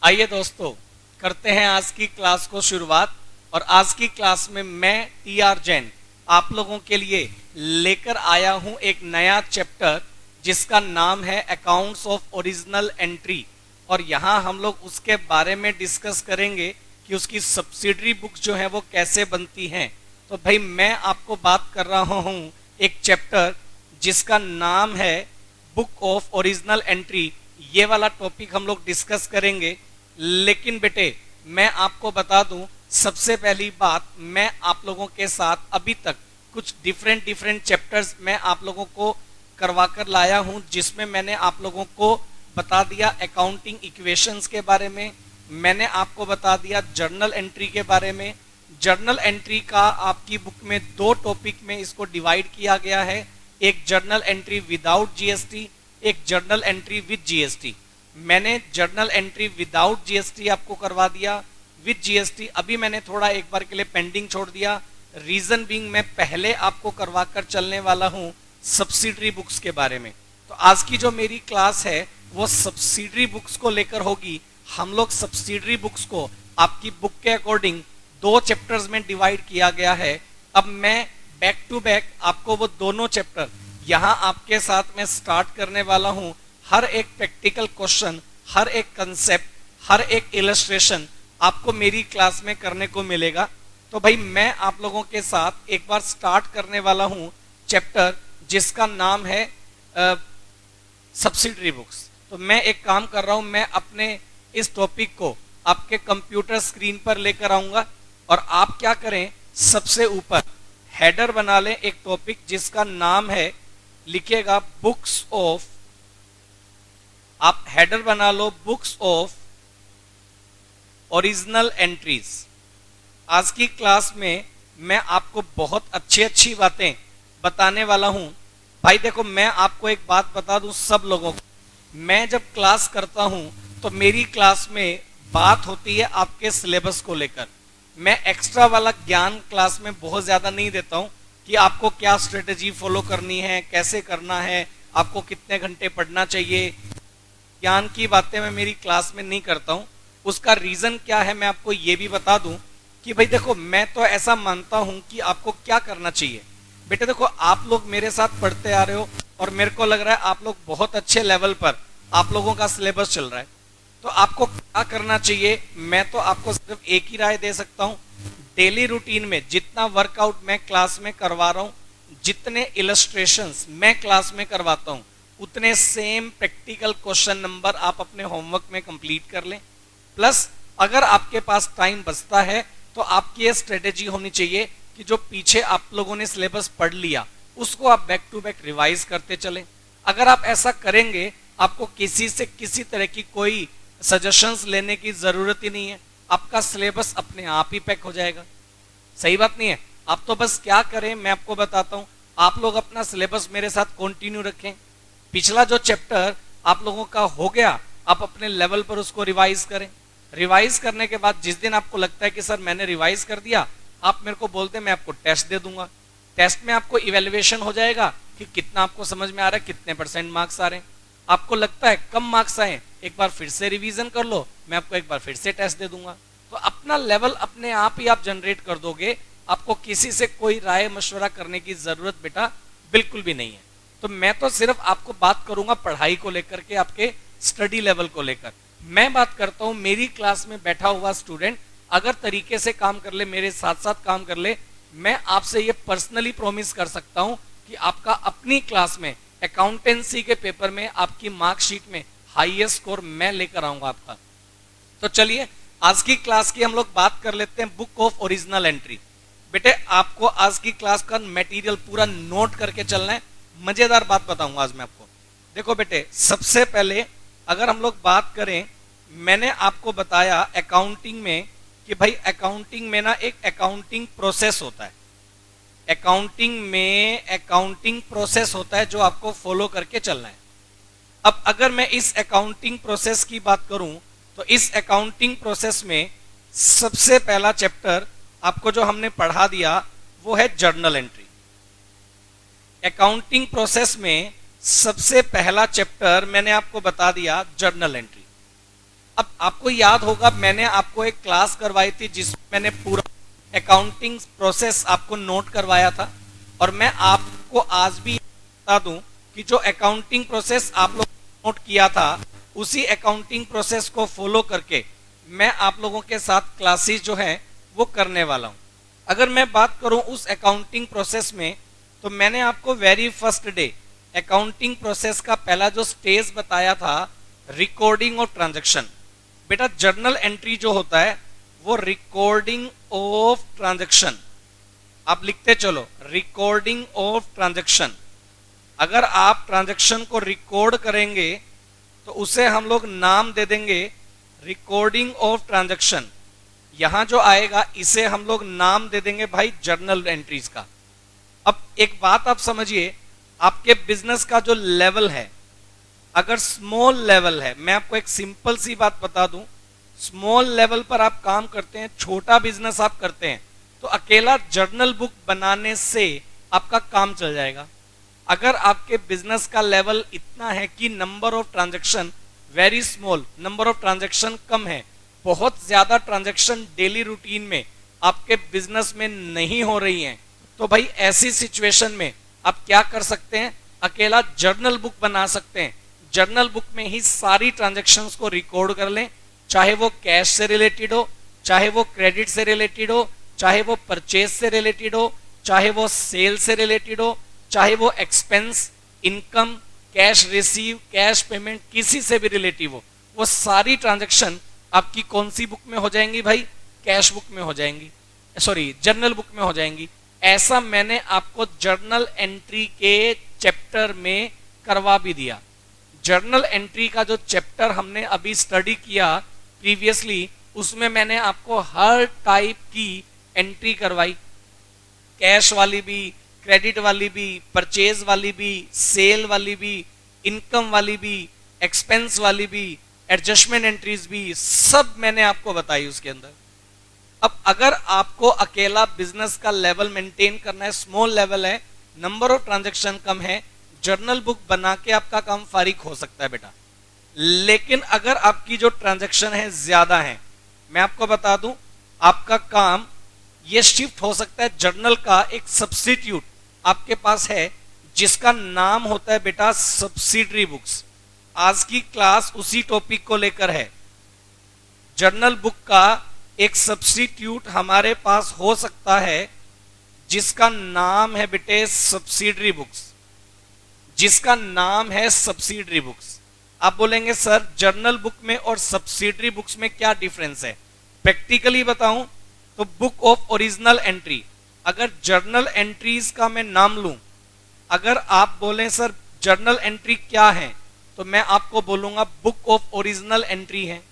आइए दोस्तों, करते हैं आज की क्लास को शुरुआत। और आज की क्लास में मैं टी.आर. जैन आप लोगों के लिए लेकर आया हूं एक नया चैप्टर जिसका नाम है अकाउंट्स ऑफ ओरिजिनल एंट्री। और यहां हम लोग उसके बारे में डिस्कस करेंगे कि उसकी सब्सिडरी बुक्स जो है वो कैसे बनती हैं। तो भाई मैं आपको बात कर रहा हूं एक चैप्टर जिसका नाम है बुक ऑफ ओरिजिनल एंट्री। ये वाला टॉपिक हम लोग डिस्कस करेंगे। लेकिन बेटे मैं आपको बता दूं, सबसे पहली बात, मैं आप लोगों के साथ अभी तक कुछ डिफरेंट चैप्टर्स मैं आप लोगों को करवा कर लाया हूं, जिसमें मैंने आप लोगों को बता दिया अकाउंटिंग इक्वेशंस के बारे में, मैंने आपको बता दिया जर्नल एंट्री के बारे में। जर्नल एंट्री का आपकी बुक में दो टॉपिक में इसको डिवाइड किया गया है, एक जर्नल एंट्री विदाउट जीएसटी, एक जर्नल एंट्री विद जीएसटी। मैंने जर्नल एंट्री विदाउट जीएसटी आपको करवा दिया, विद जीएसटी अभी मैंने थोड़ा एक बार के लिए पेंडिंग छोड़ दिया। रीजन बीइंग मैं पहले आपको करवा कर चलने वाला हूं सब्सिडरी बुक्स के बारे में। तो आज की जो मेरी क्लास है वो सब्सिडरी बुक्स को लेकर होगी। हम लोग सब्सिडरी बुक्स को आपकी बुक के अकॉर्डिंग दो चैप्टर्स में डिवाइड किया गया है। अब मैं बैक टू बैक आपको वो दोनों चैप्टर यहां आपके साथ में स्टार्ट करने वाला हूं। हर एक प्रैक्टिकल क्वेश्चन, हर एक कंसेप्ट, हर एक इलस्ट्रेशन आपको मेरी क्लास में करने को मिलेगा। तो भाई मैं आप लोगों के साथ एक बार स्टार्ट करने वाला हूं चैप्टर जिसका नाम है सब्सिडरी बुक्स। तो मैं एक काम कर रहा हूं, मैं अपने इस टॉपिक को आपके कंप्यूटर स्क्रीन पर लेकर आऊंगा और आप क्या करें, सबसे ऊपर हेडर बना लें एक टॉपिक जिसका नाम है, लिखिएगा बुक्स ऑफ, आप हेडर बना लो बुक्स ऑफ ओरिजिनल एंट्रीज। आज की क्लास में मैं आपको बहुत अच्छी बातें बताने वाला हूं। भाई देखो, मैं आपको एक बात बता दूं सब लोगों को, मैं जब क्लास करता हूं तो मेरी क्लास में बात होती है आपके सिलेबस को लेकर। मैं एक्स्ट्रा वाला ज्ञान क्लास में बहुत ज्यादा नहीं देता हूं कि आपको क्या स्ट्रेटेजी फॉलो करनी है, कैसे करना है, आपको कितने घंटे पढ़ना चाहिए। ज्ञान की बातें मैं मेरी क्लास में नहीं करता हूं। उसका रीजन क्या है मैं आपको ये भी बता दूं कि भाई देखो, मैं तो ऐसा मानता हूं कि आपको क्या करना चाहिए। बेटे देखो, आप लोग मेरे साथ पढ़ते आ रहे हो और मेरे को लग रहा है आप लोग बहुत अच्छे लेवल पर आप लोगों का सिलेबस चल रहा है। तो आपको क्या करना चाहिए, मैं तो आपको सिर्फ एक ही राय दे सकता हूं। डेली रूटीन में जितना वर्कआउट मैं क्लास में करवा रहा हूं, जितने इलस्ट्रेशंस मैं क्लास में करवाता हूं, उतने सेम प्रैक्टिकल क्वेश्चन नंबर आप अपने होमवर्क में कंप्लीट कर लें। प्लस अगर आपके पास टाइम बचता है तो आपकी ये स्ट्रेटेजी होनी चाहिए कि जो पीछे आप लोगों ने सिलेबस पढ़ लिया उसको आप बैक टू बैक रिवाइज करते चलें। अगर आप ऐसा करेंगे, आपको किसी से किसी तरह की कोई सजेशंस लेने की जरूरत ही नहीं है, आपका सिलेबस अपने आप ही पैक हो जाएगा। सही बात नहीं है? आप तो बस क्या करें, मैं आपको बताता हूं, आप लोग अपना सिलेबस मेरे साथ कंटिन्यू रखें। पिछला जो चैप्टर आप लोगों का हो गया, आप अपने लेवल पर उसको रिवाइज करें। रिवाइज करने के बाद जिस दिन आपको लगता है कि सर मैंने रिवाइज कर दिया, आप मेरे को बोलते हैं, मैं आपको टेस्ट दे दूंगा। टेस्ट में आपको इवेल्युएशन हो जाएगा कि कितना आपको समझ में आ रहा है, कितने % मार्क्स आ रहे हैं। आपको लगता है कम मार्क्स आए, एक बार फिर से रिवीजन कर लो, मैं आपको एक बार फिर से टेस्ट दे दूंगा। तो अपना लेवल अपने आप ही आप जनरेट कर दोगे, आपको किसी से कोई राय मशवरा करने की जरूरत बेटा बिल्कुल भी नहीं है। तो मैं तो सिर्फ आपको बात करूंगा पढ़ाई को लेकर के, आपके स्टडी लेवल को लेकर। मैं बात करता हूं मेरी क्लास में बैठा हुआ स्टूडेंट अगर तरीके से काम कर ले, मेरे साथ साथ काम कर ले, मैं आपसे ये पर्सनली प्रॉमिस कर सकता हूं कि आपका अपनी क्लास में अकाउंटेंसी के पेपर में आपकी मार्कशीट में हाईएस्ट स्कोर मैं लेकर आऊंगा आपका। तो चलिए आज की क्लास की हम लोग बात कर लेते हैं बुक ऑफ ओरिजिनल एंट्री। बेटे आपको आज की क्लास का मटेरियल पूरा नोट करके चलना है। मजेदार बात बताऊंगा आज मैं आपको। देखो बेटे, सबसे पहले अगर हम लोग बात करें, मैंने आपको बताया अकाउंटिंग में कि भाई अकाउंटिंग में ना एक अकाउंटिंग प्रोसेस होता है। अकाउंटिंग में अकाउंटिंग प्रोसेस होता है जो आपको फॉलो करके चलना है। अब अगर मैं इस अकाउंटिंग प्रोसेस की बात करूं तो इस अकाउंटिंग प्रोसेस में सबसे पहला चैप्टर आपको जो हमने पढ़ा दिया वो है जर्नल एंट्री। अकाउंटिंग प्रोसेस में सबसे पहला चैप्टर मैंने आपको बता दिया जर्नल एंट्री। अब आपको याद होगा मैंने आपको एक क्लास करवाई थी जिसमें मैंने पूरा अकाउंटिंग प्रोसेस आपको नोट करवाया था, और मैं आपको आज भी बता दूं कि जो अकाउंटिंग प्रोसेस आप लोग नोट किया था उसी अकाउंटिंग प्रोसेस को फॉलो करके मैं आप लोगों के साथ क्लासेस जो है वो करने वाला हूं। अगर मैं बात करूं उस अकाउंटिंग प्रोसेस में, तो मैंने आपको very first day accounting process का पहला जो स्टेज बताया था रिकॉर्डिंग ऑफ ट्रांजैक्शन। बेटा जर्नल एंट्री जो होता है वो रिकॉर्डिंग ऑफ ट्रांजैक्शन, आप लिखते चलो रिकॉर्डिंग ऑफ ट्रांजैक्शन। अगर आप ट्रांजैक्शन को रिकॉर्ड करेंगे तो उसे हम लोग नाम दे देंगे रिकॉर्डिंग ऑफ ट्रांजैक्शन। यहां जो आएगा इसे हम लोग नाम दे देंगे भाई जर्नल एंट्रीज का। अब एक बात आप समझिए, आपके बिजनेस का जो लेवल है अगर स्मॉल लेवल है, मैं आपको एक सिंपल सी बात बता दूं, स्मॉल लेवल पर आप काम करते हैं, छोटा बिजनेस आप करते हैं, तो अकेला जर्नल बुक बनाने से आपका काम चल जाएगा। अगर आपके बिजनेस का लेवल इतना है कि number of transaction very small, number of transaction कम है, बहुत ज्यादा ट्रांजैक्शन डेली रूटीन में आपके बिजनेस में नहीं हो रही हैं, तो भाई ऐसी सिचुएशन में आप क्या कर सकते हैं, अकेला जर्नल बुक बना सकते हैं। जर्नल बुक में ही सारी ट्रांजैक्शंस को रिकॉर्ड कर लें, चाहे वो कैश से रिलेटेड हो, चाहे वो क्रेडिट से रिलेटेड हो, चाहे वो परचेज से रिलेटेड हो, चाहे वो सेल से रिलेटेड हो, चाहे वो expense, income, cash receive, cash payment किसी से भी रिलेटिव हो, वो सारी ट्रांजैक्शन आपकी कौन सी बुक में हो जाएंगी भाई, कैश बुक में हो जाएंगी, सॉरी जर्नल बुक में हो जाएंगी। ऐसा मैंने आपको जर्नल एंट्री के चैप्टर में करवा भी दिया। जर्नल एंट्री का जो चैप्टर हमने अभी स्टडी किया प्रीवियसली, उसमें मैंने आपको हर टाइप की एंट्री करवाई, कैश वाली भी, क्रेडिट वाली भी, परचेज वाली भी, सेल वाली भी, इनकम वाली भी, एक्सपेंस वाली भी, एडजस्टमेंट एंट्रीज भी, सब मैंने आपको बताई उसके अंदर। अब अगर आपको अकेला बिजनेस का लेवल मेंटेन करना है, स्मॉल लेवल है, नंबर ऑफ ट्रांजैक्शन कम है, जर्नल बुक बना के आपका काम फारिग हो सकता है बेटा। लेकिन अगर आपकी जो ट्रांजैक्शन है ज्यादा है, मैं आपको बता दूं, आपका काम ये शिफ्ट हो सकता है, जर्नल का एक सब्स्टिट्यूट आपके पास है जिसका नाम होता है बेटा सब्सिडरी बुक्स। आज की क्लास उसी टॉपिक को लेकर है। जर्नल बुक का एक सब्स्टिट्यूट हमारे पास हो सकता है जिसका नाम है बेटे सब्सिडरी बुक्स, जिसका नाम है सब्सिडरी बुक्स। आप बोलेंगे सर जर्नल बुक में और सब्सिडरी बुक्स में क्या डिफरेंस है? प्रैक्टिकली बताऊं तो बुक ऑफ ओरिजिनल एंट्री, अगर जर्नल एंट्रीज का मैं नाम लूं, अगर आप बोलें सर जर्नल एंट्री क्या है, तो मैं आपको बोलूंगा बुक ऑफ ओरिजिनल एंट्री है।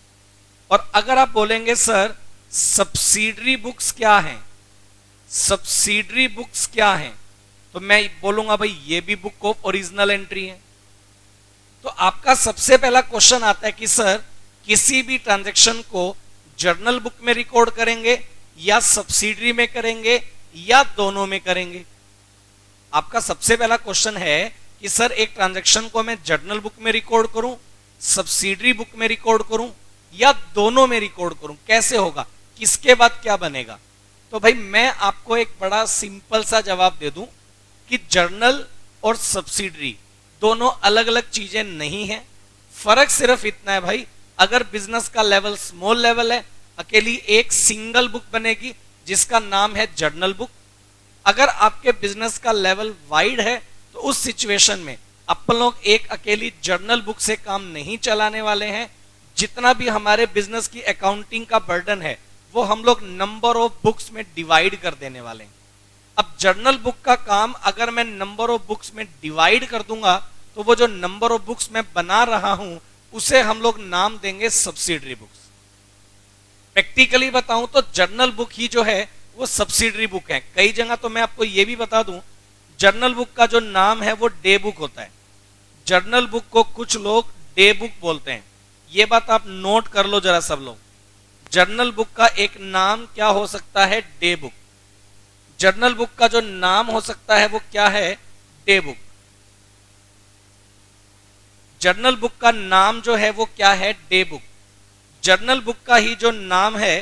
और अगर आप बोलेंगे सर सब्सिडरी बुक्स क्या है, सब्सिडरी बुक्स क्या है, तो मैं बोलूंगा भाई ये भी बुक ऑफ ओरिजिनल एंट्री है। तो आपका सबसे पहला क्वेश्चन आता है कि सर किसी भी ट्रांजैक्शन को जर्नल बुक में रिकॉर्ड करेंगे या सब्सिडरी में करेंगे या दोनों में करेंगे? आपका सबसे पहला क्वेश्चन है कि सर एक ट्रांजैक्शन को मैं जर्नल बुक में रिकॉर्ड करूं, सब्सिडरी बुक में रिकॉर्ड करूं या दोनों में रिकॉर्ड करूं, कैसे होगा, किसके बाद क्या बनेगा? तो भाई मैं आपको एक बड़ा सिंपल सा जवाब दे दूं कि जर्नल और सब्सिडरी दोनों अलग अलग चीजें नहीं है। फर्क सिर्फ इतना है भाई, अगर बिजनेस का लेवल स्मॉल लेवल है, अकेली एक सिंगल बुक बनेगी जिसका नाम है जर्नल बुक। अगर आपके बिजनेस का लेवल वाइड है तो उस सिचुएशन में अपन लोग एक अकेली जर्नल बुक से काम नहीं चलाने वाले हैं। जितना भी हमारे बिजनेस की अकाउंटिंग का बर्डन है वो हम लोग नंबर ऑफ बुक्स में डिवाइड कर देने वाले हैं। अब जर्नल बुक का काम अगर मैं नंबर ऑफ बुक्स में डिवाइड कर दूंगा तो वो जो नंबर ऑफ बुक्स मैं बना रहा हूं उसे हम लोग नाम देंगे सब्सिडरी बुक्स। प्रैक्टिकली बताऊं तो जर्नल बुक ही जो है वो सब्सिडरी बुक है। कई जगह तो मैं आपको ये भी बता दूं, जर्नल बुक का जो नाम है वो डे बुक होता है। जर्नल बुक को कुछ लोग डे बुक बोलते हैं, ये बात आप नोट कर लो जरा सब लोग। जर्नल बुक का एक नाम क्या हो सकता है? Day book. जर्नल बुक का जो नाम हो सकता है वो क्या है? Day book. जर्नल बुक का नाम जो है वो क्या है? Day book. जर्नल बुक का ही जो नाम है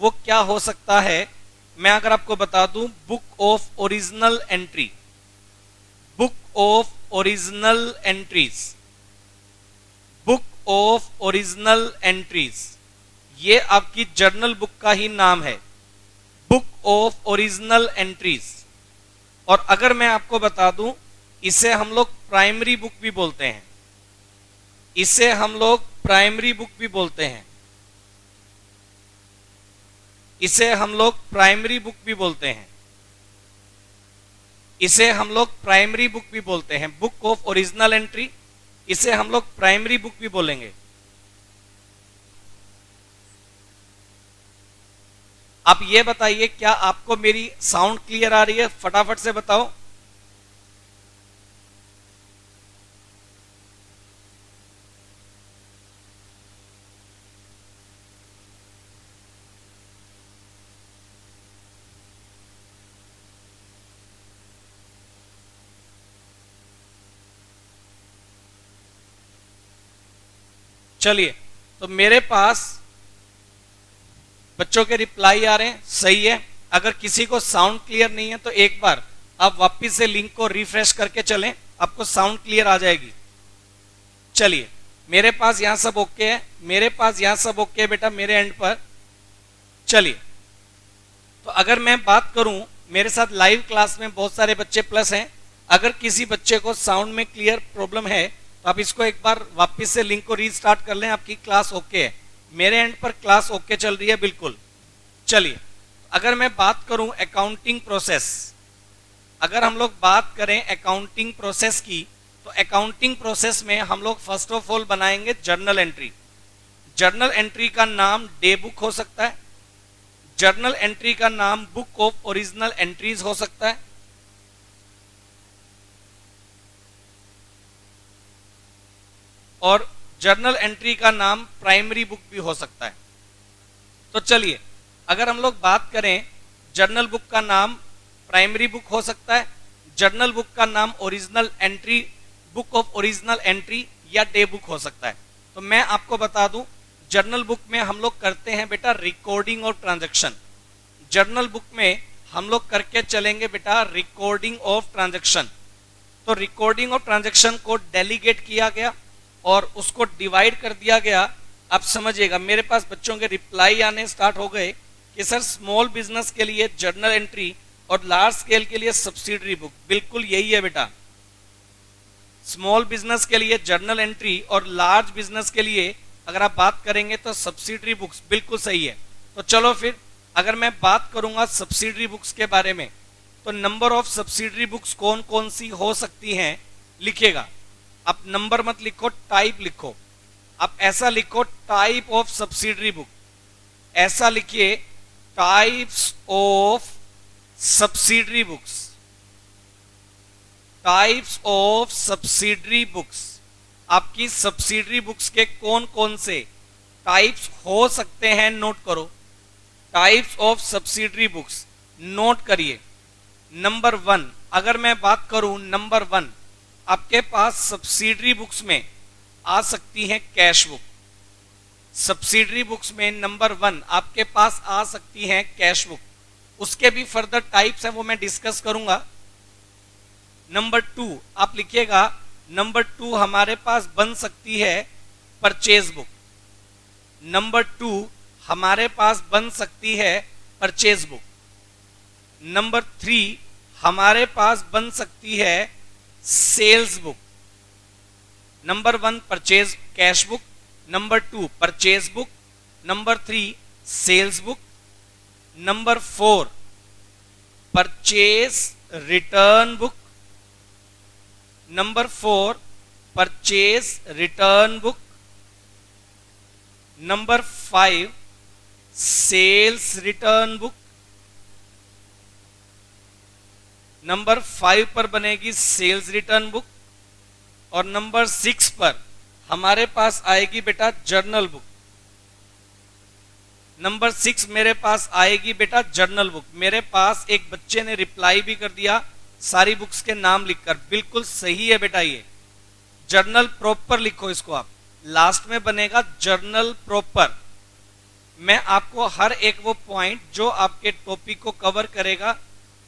वो क्या हो सकता है, मैं अगर आपको बता दूं, book of original entry, book of original entries, book of original entries, ये आपकी जर्नल बुक का ही नाम है, बुक ऑफ ओरिजिनल एंट्रीज। और अगर मैं आपको बता दूं, इसे हम लोग प्राइमरी बुक भी बोलते हैं, इसे हम लोग प्राइमरी बुक भी बोलते हैं, इसे हम लोग प्राइमरी बुक भी बोलते हैं, इसे हम लोग प्राइमरी बुक भी बोलते हैं, बुक ऑफ ओरिजिनल एंट्री, इसे हम लोग प्राइमरी बुक भी बोलेंगे। आप ये बताइए, क्या आपको मेरी साउंड क्लियर आ रही है? फटाफट से बताओ। चलिए, तो मेरे पास बच्चों के रिप्लाई आ रहे हैं, सही है। अगर किसी को साउंड क्लियर नहीं है तो एक बार आप वापस से लिंक को रिफ्रेश करके चलें, आपको साउंड क्लियर आ जाएगी। चलिए, मेरे पास यहां सब ओके है, मेरे पास यहां सब ओके है बेटा, मेरे एंड पर। चलिए, तो अगर मैं बात करूं, मेरे साथ लाइव क्लास में बहुत सारे बच्चे प्लस हैं, अगर किसी बच्चे को साउंड में क्लियर प्रॉब्लम है तो आप इसको एक बार वापस से लिंक को रीस्टार्ट कर लें, आपकी क्लास ओके है। मेरे एंड पर क्लास ओके चल रही है बिल्कुल। चलिए, अगर मैं बात करूं अकाउंटिंग प्रोसेस, अगर हम लोग बात करें अकाउंटिंग प्रोसेस की, तो अकाउंटिंग प्रोसेस में हम लोग फर्स्ट ऑफ ऑल बनाएंगे जर्नल एंट्री। जर्नल एंट्री का नाम डे बुक हो सकता है, जर्नल एंट्री का नाम बुक ऑफ ओरिजिनल एंट्रीज हो सकता है, और जर्नल एंट्री का नाम प्राइमरी बुक भी हो सकता है। तो चलिए, अगर हम लोग बात करें, जर्नल बुक का नाम प्राइमरी बुक हो सकता है, जर्नल बुक का नाम original entry, book of original entry या डे बुक हो सकता है। तो मैं आपको बता दूं, जर्नल बुक में हम लोग करते हैं बेटा recording of transaction. Journal book में हम लोग करके चलेंगे बेटा रिकॉर्डिंग ऑफ ट्रांजैक्शन। तो रिकॉर्डिंग ऑफ ट्रांजैक्शन को डेलीगेट किया गया और उसको डिवाइड कर दिया गया। अब समझिएगा, मेरे पास बच्चों के रिप्लाई आने स्टार्ट हो गए कि सर स्मॉल बिजनेस के लिए जर्नल एंट्री और लार्ज स्केल के लिए सब्सिडरी बुक। बिल्कुल यही है बेटा, स्मॉल बिजनेस के लिए जर्नल एंट्री और लार्ज बिजनेस के लिए अगर आप बात करेंगे तो सब्सिडरी बुक्स, बिल्कुल सही है। तो चलो फिर, अगर मैं बात करूंगा सब्सिडरी बुक्स के बारे में, तो नंबर ऑफ सब्सिडरी बुक्स कौन कौन सी हो सकती हैं लिखिएगा। आप नंबर मत लिखो, टाइप लिखो। आप ऐसा लिखो, टाइप ऑफ सब्सिडरी बुक, ऐसा लिखिए, types of subsidiary books, types of subsidiary books. आपकी सब्सिडरी बुक्स के कौन कौन से टाइप्स हो सकते हैं, नोट करो। Types of subsidiary books not करिए। नंबर 1, अगर मैं बात करूं, नंबर 1 आपके पास सब्सिडरी बुक्स में आ सकती है कैश बुक। सब्सिडरी बुक्स में नंबर 1 आपके पास आ सकती है कैश बुक। उसके भी फर्दर टाइप्स हैं, वो मैं डिस्कस करूंगा। नंबर 2 आप लिखिएगा, नंबर 2 हमारे पास बन सकती है परचेज बुक। नंबर 2 हमारे पास बन सकती है परचेज बुक। नंबर 3 हमारे पास बन सकती है sales book. Number 1 purchase cash book, number 2 purchase book, number 3 sales book, number 4 purchase return book, number 4 purchase return book, number 5 sales return book. Number 5 पर बनेगी सेल्स रिटर्न बुक, और number 6 पर हमारे पास आएगी बेटा जर्नल बुक। नंबर 6 मेरे पास आएगी बेटा जर्नल बुक। मेरे पास एक बच्चे ने रिप्लाई भी कर दिया सारी बुक्स के नाम लिखकर, बिल्कुल सही है बेटा। ये जर्नल प्रॉपर लिखो, इसको आप लास्ट में बनेगा जर्नल प्रॉपर। मैं आपको हर एक वो पॉइंट जो आपके टॉपिक को कवर करेगा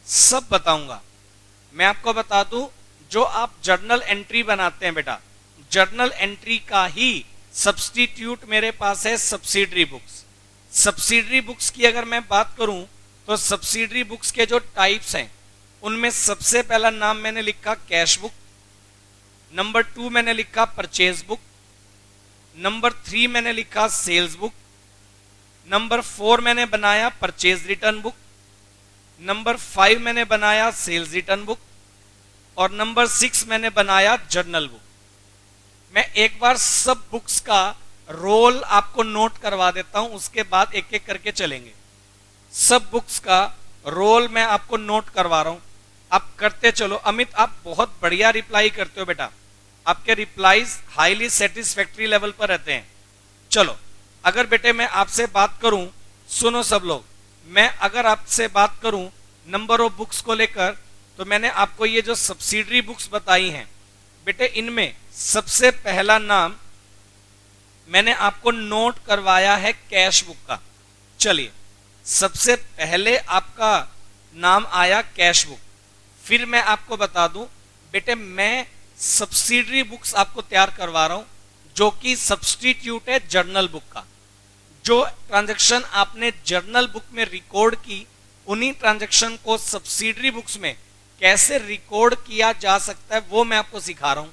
सब बताऊंगा। मैं आपको बता दूं, जो आप जर्नल एंट्री बनाते हैं बेटा, जर्नल एंट्री का ही सब्स्टिट्यूट मेरे पास है सब्सिडरी बुक्स। सब्सिडरी बुक्स की अगर मैं बात करूं तो सब्सिडरी बुक्स के जो टाइप्स हैं उनमें सबसे पहला नाम मैंने लिखा कैश बुक, नंबर 2 मैंने लिखा परचेज बुक, नंबर 3 मैंने लिखा सेल्स बुक, नंबर 4 मैंने बनाया परचेज रिटर्न बुक, नंबर 5 मैंने बनाया सेल्स रिटर्न बुक और नंबर 6 मैंने बनाया जर्नल बुक। मैं एक बार सब बुक्स का रोल आपको नोट करवा देता हूं, उसके बाद एक एक करके चलेंगे। सब बुक्स का रोल मैं आपको नोट करवा रहा हूं, आप करते चलो। अमित आप बहुत बढ़िया रिप्लाई करते हो बेटा, आपके रिप्लाईज हाईली सेटिस्फैक्ट्री लेवल पर रहते हैं। चलो, अगर बेटे मैं आपसे बात करूं, सुनो सब लोग, मैं अगर आपसे बात करूं नंबर ऑफ बुक्स को लेकर, तो मैंने आपको ये जो सब्सिडरी बुक्स बताई हैं बेटे, इनमें सबसे पहला नाम मैंने आपको नोट करवाया है कैश बुक का। चलिए, सबसे पहले आपका नाम आया कैश बुक। फिर मैं आपको बता दूं बेटे, मैं सब्सिडरी बुक्स आपको तैयार करवा रहा हूं जो कि सब्स्टिट्यूट है जर्नल बुक का। जो ट्रांजैक्शन आपने जर्नल बुक में रिकॉर्ड की, उन्हीं ट्रांजैक्शन को सब्सिडरी बुक्स में कैसे रिकॉर्ड किया जा सकता है वो मैं आपको सिखा रहा हूं।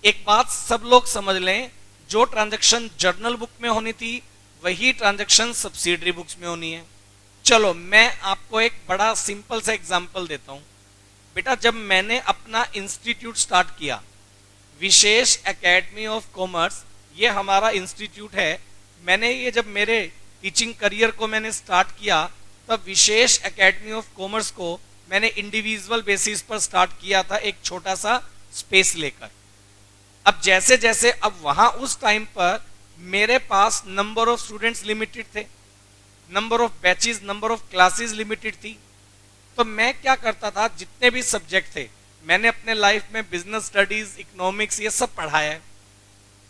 एक बात सब लोग समझ लें, जो ट्रांजैक्शन जर्नल बुक में होनी थी वही ट्रांजैक्शन सब्सिडरी बुक्स में होनी है। चलो, मैं आपको एक बड़ा सिंपल सा एग्जांपल देता हूं बेटा। जब मैंने अपना इंस्टीट्यूट स्टार्ट किया, विशेष एकेडमी ऑफ कॉमर्स, ये हमारा इंस्टीट्यूट है। मैंने ये जब मेरे टीचिंग करियर को मैंने स्टार्ट किया, तब विशेष एकेडमी ऑफ कॉमर्स को मैंने इंडिविजुअल बेसिस पर स्टार्ट किया था, एक छोटा सा स्पेस लेकर। अब जैसे जैसे अब वहां उस टाइम पर मेरे पास नंबर ऑफ स्टूडेंट्स लिमिटेड थे, number of batches, number of classes limited थी। तो मैं क्या करता था, जितने भी सब्जेक्ट थे मैंने अपने लाइफ में बिजनेस स्टडीज, इकोनॉमिक्स, ये सब पढ़ाया है।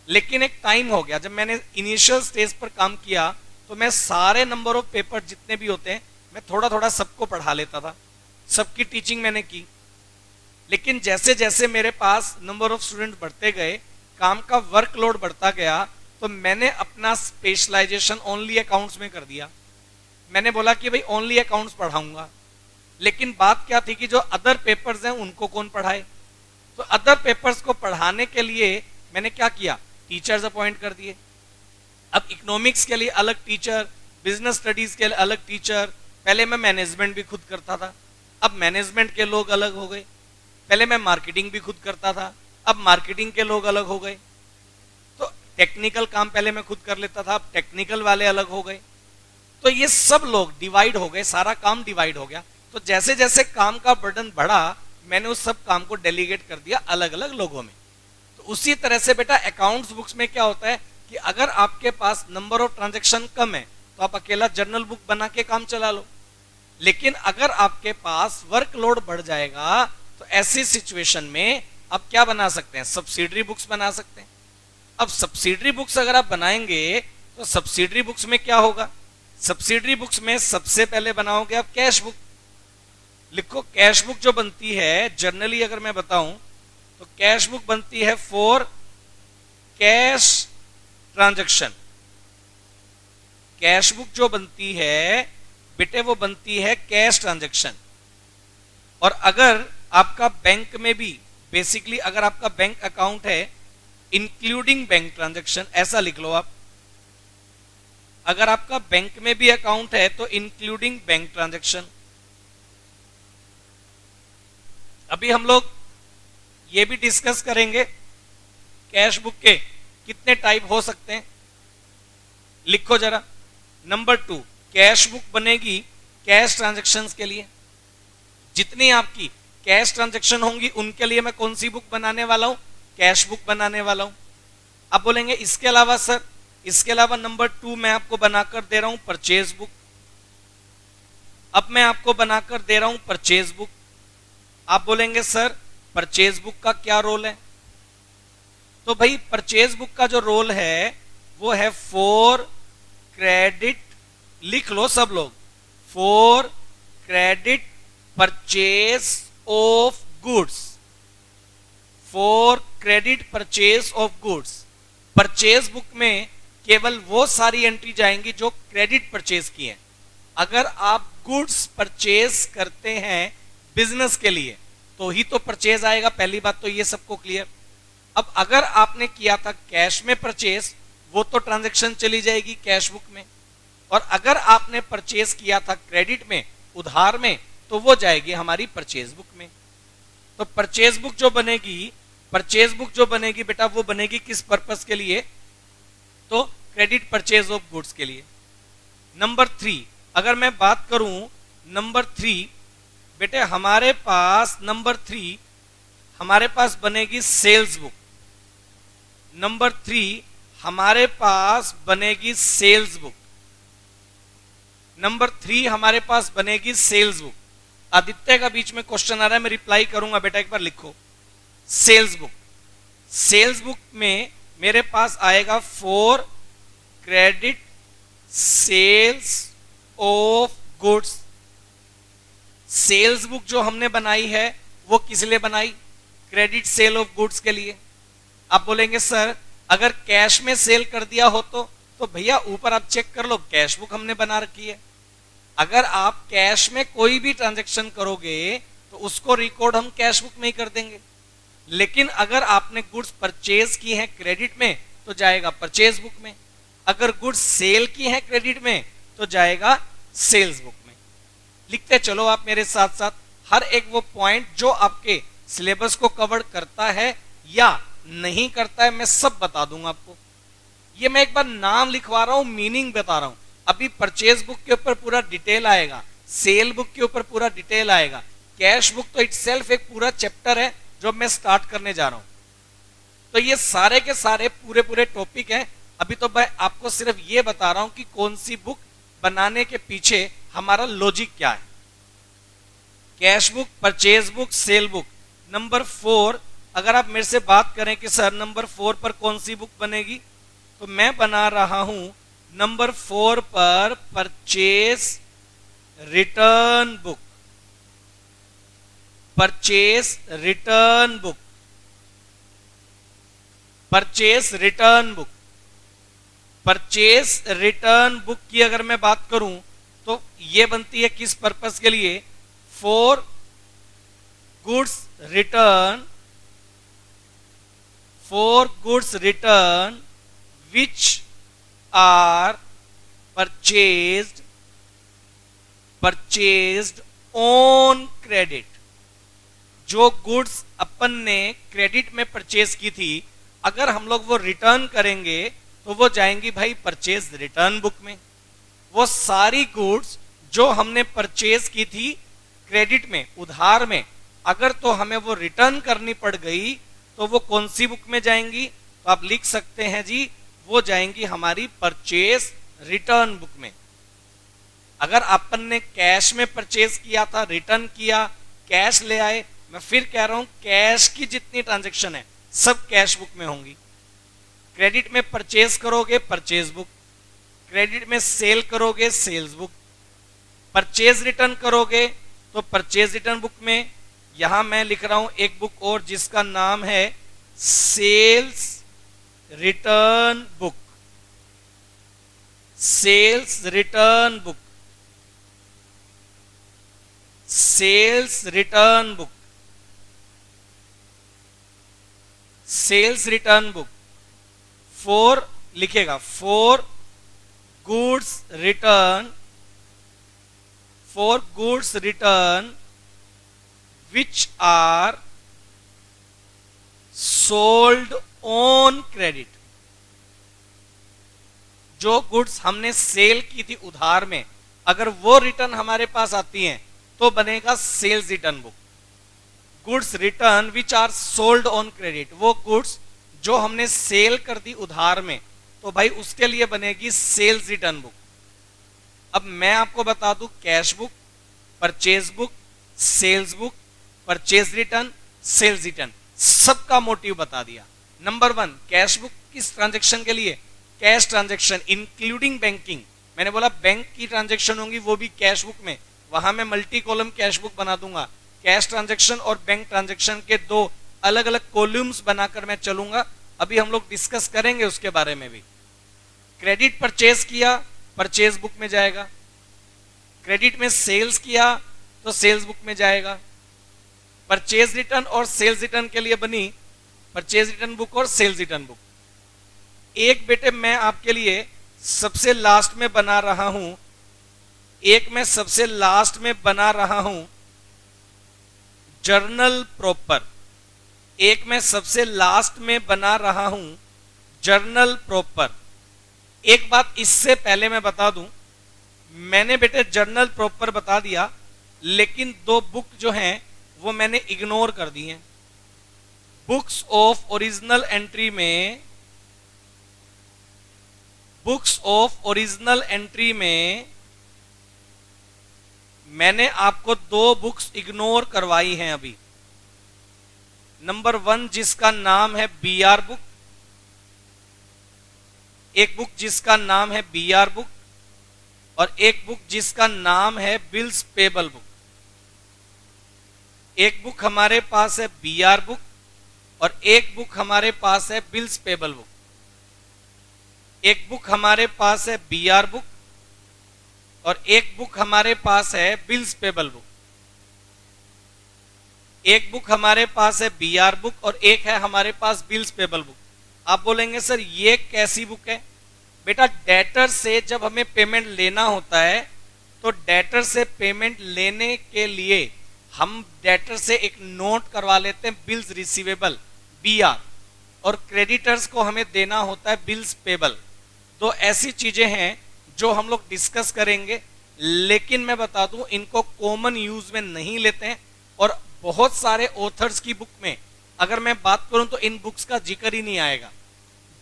लेकिन एक टाइम हो गया, जब मैंने इनिशियल स्टेज पर काम किया तो मैं सारे नंबर ऑफ पेपर जितने भी होते हैं मैं थोड़ा थोड़ा सबको पढ़ा लेता था, सबकी टीचिंग मैंने की। लेकिन जैसे जैसे मेरे पास नंबर ऑफ स्टूडेंट बढ़ते गए, काम का वर्कलोड बढ़ता गया, तो मैंने अपना स्पेशलाइजेशन ओनली अकाउंट्स में कर दिया। मैंने बोला कि भाई ओनली अकाउंट्स पढ़ाऊंगा। लेकिन बात क्या थी कि जो अदर पेपर्स हैं उनको कौन पढ़ाए। तो अदर पेपर्स को पढ़ाने के लिए मैंने क्या किया, टीचर्स अपॉइंट कर दिए। अब इकोनॉमिक्स के लिए अलग टीचर, बिजनेस स्टडीज के लिए अलग टीचर। पहले मैं मैनेजमेंट भी खुद करता था, अब मैनेजमेंट के लोग अलग हो गए। पहले मैं मार्केटिंग भी खुद करता था, अब मार्केटिंग के लोग अलग हो गए। तो टेक्निकल काम पहले मैं खुद कर लेता था, अब टेक्निकल वाले अलग हो गए। तो ये सब लोग डिवाइड हो गए, सारा काम डिवाइड हो गया। तो जैसे जैसे काम का बर्डन बढ़ा, मैंने उस सब काम को डेलीगेट कर दिया अलग अलग लोगों में। तो उसी तरह से बेटा अकाउंट्स बुक्स में क्या होता है कि अगर आपके पास नंबर ऑफ ट्रांजैक्शन कम है तो आप अकेला जर्नल बुक बना के काम चला लो। लेकिन अगर आपके पास वर्कलोड बढ़ जाएगा तो ऐसी सिचुएशन में आप क्या बना सकते हैं, सब्सिडरी बुक्स बना सकते हैं। अब सब्सिडरी बुक्स अगर आप बनाएंगे तो सब्सिडरी बुक्स में क्या होगा, सब्सिडरी बुक्स में सबसे पहले बनाओगे आप कैश बुक। लिखो, कैश बुक जो बनती है जनरली अगर मैं बताऊं तो कैश बुक बनती है for cash transaction. Cash book जो बनती है बेटे वो बनती है कैश ट्रांजैक्शन। और अगर आपका बैंक में भी, बेसिकली अगर आपका बैंक अकाउंट है इंक्लूडिंग बैंक ट्रांजैक्शन, ऐसा लिख लो आप। अगर आपका बैंक में भी अकाउंट है तो इंक्लूडिंग बैंक ट्रांजैक्शन। अभी हम लोग ये भी डिस्कस करेंगे कैश बुक के कितने टाइप हो सकते हैं। लिखो जरा, नंबर 2, कैश बुक बनेगी कैश ट्रांजैक्शंस के लिए। जितनी आपकी कैश ट्रांजैक्शन होंगी उनके लिए मैं कौन सी बुक बनाने वाला हूं, कैश बुक बनाने वाला हूं। अब बोलेंगे इसके अलावा सर, इसके अलावा नंबर 2 मैं आपको बनाकर दे रहा हूं परचेज बुक। अब मैं आपको बनाकर दे रहा हूं परचेज बुक। आप बोलेंगे सर परचेज बुक का क्या रोल है, तो भाई परचेज बुक का जो रोल है वो है फॉर क्रेडिट लिख लो सब लोग, for credit purchase of goods, for credit purchase of goods. Purchase book में केवल वो सारी एंट्री जाएंगी जो क्रेडिट परचेज की है। अगर आप गुड्स परचेज करते हैं बिजनेस के लिए तो ही तो परचेज आएगा, पहली बात तो ये सबको क्लियर। अब अगर आपने किया था कैश में परचेज, वो तो ट्रांजैक्शन चली जाएगी कैश बुक में, और अगर आपने परचेज किया था क्रेडिट में, उधार में, तो वो जाएगी हमारी परचेज बुक में। तो परचेज बुक जो बनेगी, परचेज बुक जो बनेगी बेटा, वो बनेगी किस पर्पस के लिए? तो क्रेडिट परचेज ऑफ गुड्स के लिए। नंबर 3 अगर मैं बात करूं, नंबर 3 बेटे हमारे पास, नंबर 3 हमारे पास बनेगी सेल्स बुक। नंबर 3 हमारे पास बनेगी सेल्स बुक। नंबर 3 हमारे पास बनेगी सेल्स बुक। आदित्य का बीच में क्वेश्चन आ रहा है, मैं रिप्लाई करूंगा, बेटा एक बार लिखो सेल्स बुक। सेल्स बुक में मेरे पास आएगा for credit sales of goods. Sales book जो हमने बनाई है वो किस लिए बनाई? क्रेडिट सेल ऑफ गुड्स के लिए। आप बोलेंगे सर अगर कैश में सेल कर दिया हो तो भैया ऊपर आप चेक कर लो, कैश बुक हमने बना रखी है। अगर आप कैश में कोई भी ट्रांजैक्शन करोगे तो उसको रिकॉर्ड हम कैश बुक में ही कर देंगे, लेकिन अगर आपने गुड्स परचेज की हैं क्रेडिट में तो जाएगा परचेज बुक में, अगर गुड्स सेल की हैं क्रेडिट में तो जाएगा सेल्स बुक में। लिखते चलो आप मेरे साथ साथ, हर एक वो पॉइंट जो आपके सिलेबस को कवर करता है या नहीं करता है मैं सब बता दूंगा आपको। ये मैं एक बार नाम लिखवा रहा हूं, मीनिंग बता रहा हूं। अभी परचेज बुक के ऊपर पूरा डिटेल आएगा, सेल बुक के ऊपर पूरा डिटेल आएगा, कैश बुक तो इटसेल्फ एक पूरा चैप्टर है जो मैं स्टार्ट करने जा रहा हूं। तो ये सारे के सारे पूरे पूरे टॉपिक हैं। अभी तो मैं आपको सिर्फ ये बता रहा हूं कि कौन सी बुक बनाने के पीछे हमारा लॉजिक क्या है। Cash book, purchase book, cell book. Number 4 अगर आप मेरे से बात करें कि सर नंबर 4 पर कौन सी बुक बनेगी, तो मैं बना रहा हूं नंबर 4 पर purchase return book. Purchase return book, purchase return book. Purchase return book की अगर मैं बात करूं तो ये बनती है किस पर्पस के लिए? For goods return, for goods return which are purchased on credit. जो गुड्स अपन ने क्रेडिट में परचेज की थी, अगर हम लोग वो रिटर्न करेंगे तो वो जाएंगी भाई परचेज रिटर्न बुक में। वो सारी गुड्स जो हमने परचेज की थी क्रेडिट में, उधार में, अगर तो हमें वो रिटर्न करनी पड़ गई तो वो कौन सी बुक में जाएंगी? तो आप लिख सकते हैं जी, वो जाएंगी हमारी परचेज रिटर्न बुक में। अगर अपन ने कैश में परचेज किया था, रिटर्न किया, कैश ले आए, मैं फिर कह रहा हूं कैश की जितनी ट्रांजैक्शन है सब कैश बुक में होंगी। क्रेडिट में परचेज करोगे परचेज बुक, क्रेडिट में सेल करोगे सेल्स बुक, परचेज रिटर्न करोगे तो परचेज रिटर्न बुक में। यहां मैं लिख रहा हूं एक बुक और जिसका नाम है sales return book. Sales return book, sales return book, sales return book. For लिखेगा for goods return, for goods return which are sold on credit. जो गुड्स हमने सेल की थी उधार में, अगर वो रिटर्न हमारे पास आती हैं तो बनेगा sales return book. Goods return which are sold on credit, वो गुड्स जो हमने सेल कर दी उधार में, तो भाई उसके लिए बनेगी सेल्स रिटर्न बुक। अब मैं आपको बता दूं cash book, purchase book, sales book, purchase return, sales return, सबका मोटिव बता दिया। नंबर 1 कैश बुक किस ट्रांजैक्शन के लिए? कैश ट्रांजैक्शन इंक्लूडिंग बैंकिंग, मैंने बोला बैंक की ट्रांजैक्शन होंगी वो भी कैश बुक में, वहां मैं मल्टी कॉलम कैश बुक बना दूंगा। कैश ट्रांजैक्शन और बैंक ट्रांजैक्शन के दो अलग अलग कॉलम्स बनाकर मैं चलूंगा, अभी हम लोग डिस्कस करेंगे उसके बारे में भी। क्रेडिट परचेज किया, परचेज बुक में जाएगा। क्रेडिट में सेल्स किया तो सेल्स बुक में जाएगा। परचेज रिटर्न और सेल्स रिटर्न के लिए बनी परचेज रिटर्न बुक और सेल्स रिटर्न बुक। एक बेटे मैं आपके लिए सबसे लास्ट में बना रहा हूं, एक मैं सबसे लास्ट में बना रहा हूं जर्नल प्रॉपर, एक मैं सबसे लास्ट में बना रहा हूं जर्नल प्रॉपर। एक बात इससे पहले मैं बता दूं, मैंने बेटे जर्नल प्रॉपर बता दिया, लेकिन दो बुक जो हैं वो मैंने इग्नोर कर दी हैं। बुक्स ऑफ ओरिजिनल एंट्री में, बुक्स ऑफ ओरिजिनल एंट्री में मैंने आपको दो बुक्स इग्नोर करवाई हैं अभी। नंबर 1 जिसका नाम है बीआर बुक, एक बुक जिसका नाम है बीआर बुक और एक बुक जिसका नाम है बिल्स पेबल बुक। एक बुक हमारे पास है बीआर बुक और एक बुक हमारे पास है बिल्स पेबल बुक। एक बुक हमारे पास है बीआर बुक और एक बुक हमारे पास है बिल्स पेबल बुक। एक बुक हमारे पास है बीआर बुक और एक है हमारे पास बिल्स पेबल बुक। आप बोलेंगे सर ये कैसी बुक है? बेटा डेटर से जब हमें पेमेंट लेना होता है तो डेटर से पेमेंट लेने के लिए हम डेटर से एक नोट करवा लेते हैं बिल्स रिसीवेबल बीआर, और क्रेडिटर्स को हमें देना होता है बिल्स पेबल। तो ऐसी चीजें हैं जो हम लोग डिस्कस करेंगे, लेकिन मैं बता दूं इनको कॉमन यूज में नहीं लेते हैं। और बहुत सारे ऑथर्स की बुक में अगर मैं बात करूं तो इन बुक्स का जिक्र ही नहीं आएगा।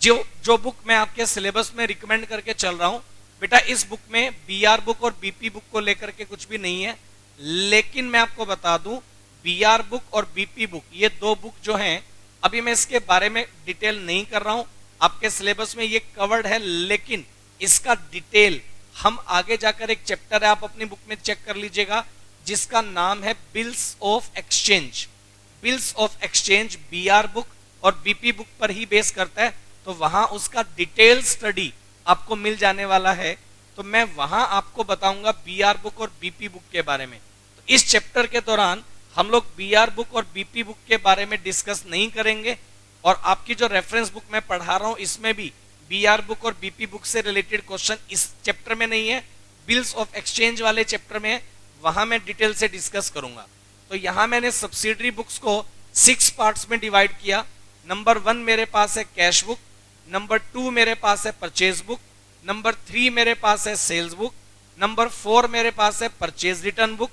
जो बुक मैं आपके सिलेबस में रिकमेंड करके चल रहा हूं बेटा, इस बुक में बीआर बुक और बीपी बुक को लेकर के कुछ भी नहीं है। लेकिन मैं आपको बता दूं बीआर बुक और बीपी बुक ये दो बुक जो हैं, अभी मैं इसके बारे में डिटेल नहीं कर रहा हूं, आपके सिलेबस में ये कवर्ड है, लेकिन इसका डिटेल हम आगे जाकर एक चैप्टर है, आप अपनी बुक में चेक कर लीजिएगा, जिसका नाम है bills of exchange. Bills of exchange BR book और बीपी बुक पर ही बेस करता है, तो वहां उसका डिटेल स्टडी आपको मिल जाने वाला है। तो मैं वहां आपको बताऊंगा बीआर बुक और बीपी बुक के बारे में। तो इस चैप्टर के दौरान हम लोग बीआर बुक और बीपी बुक के बारे में डिस्कस नहीं करेंगे। और आपकी जो रेफरेंस बुक मैं पढ़ा रहा हूं इसमें भी बीआर बुक और बीपी बुक से रिलेटेड क्वेश्चन इस चैप्टर में नहीं है, बिल्स ऑफ एक्सचेंज वाले चैप्टर में है, वहां मैं डिटेल से डिस्कस करूंगा। तो यहां मैंने सब्सिडरी बुक्स को 6 पार्ट्स में डिवाइड किया। नंबर 1 मेरे पास है कैश बुक, नंबर 2 मेरे पास है परचेज बुक, नंबर 3 मेरे पास है सेल्स बुक, नंबर 4 मेरे पास है परचेज रिटर्न बुक,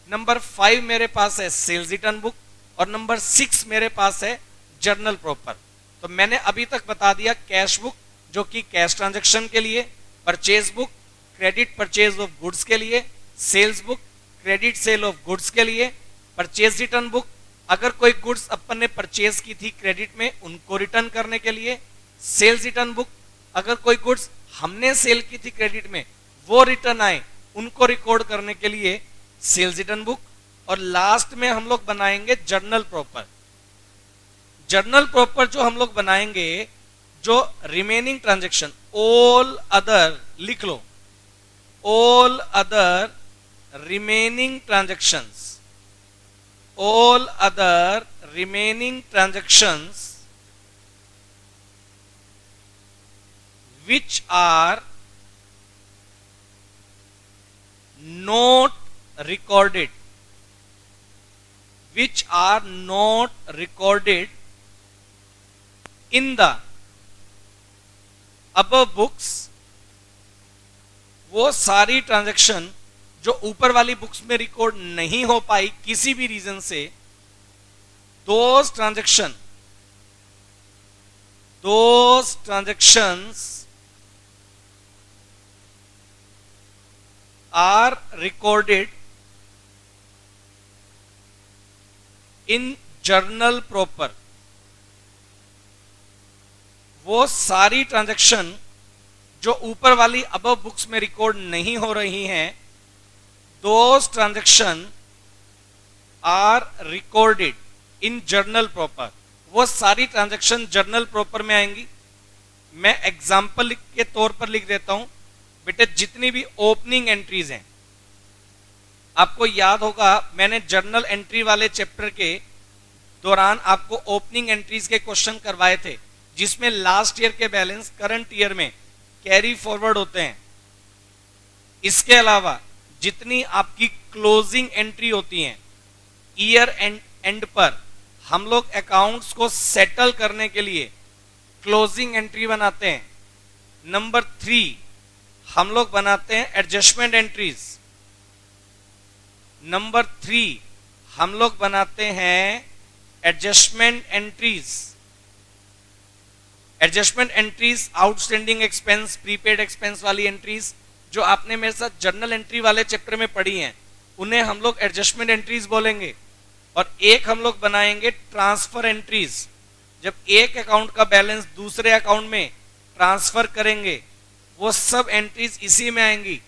नंबर 5 मेरे पास है सेल्स रिटर्न बुक और नंबर 6 मेरे पास है जर्नल प्रॉपर। तो मैंने अभी तक बता दिया कैश बुक जो कि कैश ट्रांजैक्शन के लिए, purchase book credit purchase of goods के लिए, sales book credit sale of goods के लिए, परचेज रिटर्न बुक अगर कोई गुड्स अपन ने परचेज की थी क्रेडिट में उनको रिटर्न करने के लिए, सेल्स रिटर्न बुक अगर कोई गुड्स हमने सेल की थी क्रेडिट में वो रिटर्न आए उनको रिकॉर्ड करने के लिए सेल्स रिटर्न बुक, और लास्ट में हम लोग बनाएंगे जर्नल प्रॉपर। जर्नल प्रॉपर जो हम लोग बनाएंगे, जो रिमेनिंग ट्रांजैक्शन ऑल अदर लिख लो, all other remaining transactions, all other remaining transactions which are not recorded, which are not recorded in the above books, वो सारी ट्रांजैक्शन जो ऊपर वाली बुक्स में रिकॉर्ड नहीं हो पाई किसी भी रीजन से, those transactions are recorded in journal proper। वो सारी ट्रांजैक्शन जो ऊपर वाली अबव बुक्स में रिकॉर्ड नहीं हो रही हैं, those transaction are recorded in journal proper. वो सारी ट्रांजैक्शन जर्नल प्रॉपर में आएंगी। मैं एग्जाम्पल के तौर पर लिख देता हूं बेटे, जितनी भी ओपनिंग एंट्रीज हैं, आपको याद होगा मैंने जर्नल एंट्री वाले चैप्टर के दौरान आपको ओपनिंग एंट्रीज के क्वेश्चन करवाए थे, जिसमें लास्ट ईयर के बैलेंस करंट ईयर में कैरी फॉरवर्ड होते हैं। इसके अलावा जितनी आपकी क्लोजिंग एंट्री होती हैं ईयर एंड पर, हम लोग अकाउंट्स को सेटल करने के लिए क्लोजिंग एंट्री बनाते हैं। नंबर 3 हम लोग बनाते हैं एडजस्टमेंट एंट्रीज। नंबर 3 हम लोग बनाते हैं adjustment entries. Adjustment entries outstanding expense, prepaid expense वाली एंट्रीज जो आपने मेरे साथ जर्नल एंट्री वाले चैप्टर में पढ़ी हैं, उन्हें हम लोग एडजस्टमेंट एंट्रीज बोलेंगे। और एक हम लोग बनाएंगे ट्रांसफर एंट्रीज। जब एक अकाउंट का बैलेंस दूसरे अकाउंट में ट्रांसफर करेंगे, वो सब एंट्रीज इसी में आएंगी।